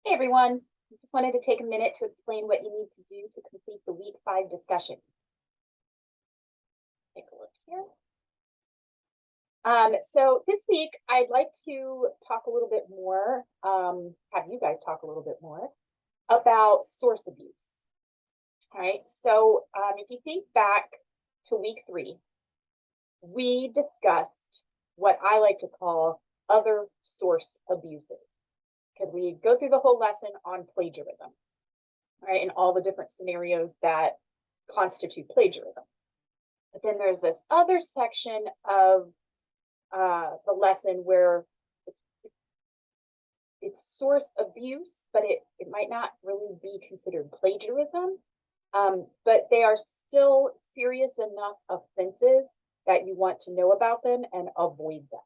Hey everyone, I just wanted to take a minute to explain what you need to do to complete the week 5 discussion. Take a look here. So this week I'd like to talk a little bit more, have you guys talk a little bit more about source abuse. All right, so if you think back to week 3, we discussed what I like to call other source abuses. Because we go through the whole lesson on plagiarism, right, and all the different scenarios that constitute plagiarism. But then there's this other section of the lesson where it's source abuse, but it might not really be considered plagiarism, but they are still serious enough offenses that you want to know about them and avoid them.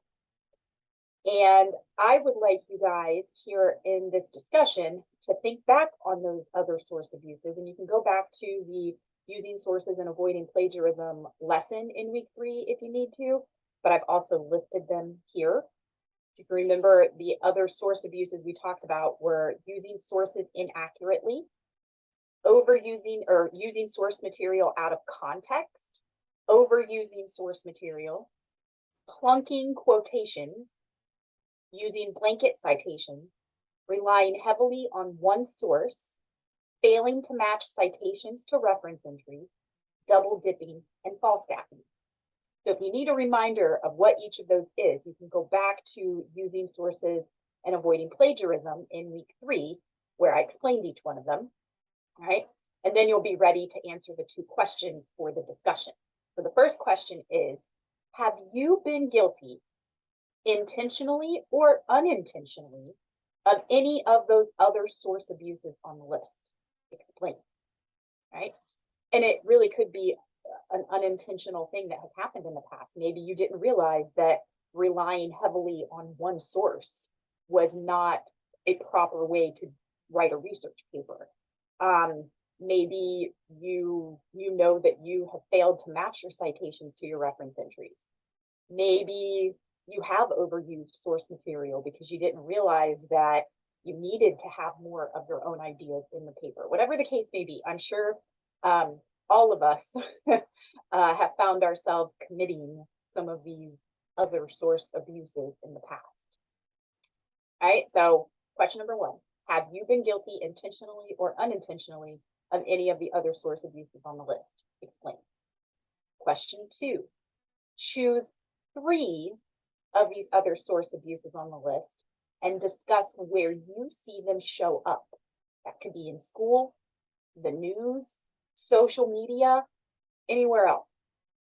And I would like you guys here in this discussion to think back on those other source abuses. And you can go back to the using sources and avoiding plagiarism lesson in week 3 if you need to, but I've also listed them here. If you remember, the other source abuses we talked about were using sources inaccurately, overusing or using source material out of context, overusing source material, plunking quotations, using blanket citations, relying heavily on one source, failing to match citations to reference entries, double dipping, and false stacking. So if you need a reminder of what each of those is, you can go back to using sources and avoiding plagiarism in week 3, where I explained each one of them, all right? And then you'll be ready to answer the 2 questions for the discussion. So the first question is, have you been guilty intentionally or unintentionally of any of those other source abuses on the list? Explain, right? And it really could be an unintentional thing that has happened in the past. Maybe you didn't realize that relying heavily on one source was not a proper way to write a research paper. Maybe you know that you have failed to match your citations to your reference entries. Maybe you have overused source material because you didn't realize that you needed to have more of your own ideas in the paper. Whatever the case may be, I'm sure all of us have found ourselves committing some of these other source abuses in the past. All right, so question number 1, have you been guilty intentionally or unintentionally of any of the other source abuses on the list? Explain. Question 2, choose 3 of these other source abuses on the list and discuss where you see them show up. That could be in school, the news, social media, anywhere else.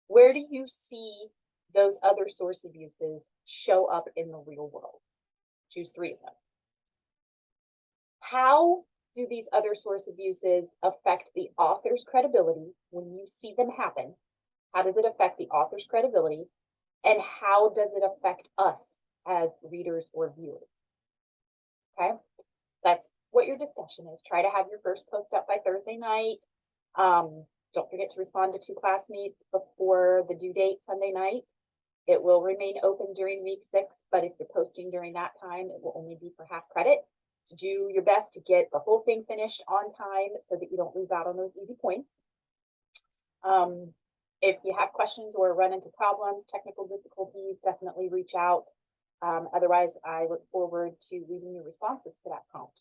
Where do you see those other source abuses show up in the real world? Choose 3 of them. How do these other source abuses affect the author's credibility when you see them happen? How does it affect the author's credibility? And how does it affect us as readers or viewers? Okay, that's what your discussion is. Try to have your first post up by Thursday night. Don't forget to respond to 2 classmates before the due date Sunday night. It will remain open during week 6, but if you're posting during that time, it will only be for half credit. Do your best to get the whole thing finished on time so that you don't lose out on those easy points. If you have questions or run into problems, technical difficulties, definitely reach out. Otherwise, I look forward to reading your responses to that prompt.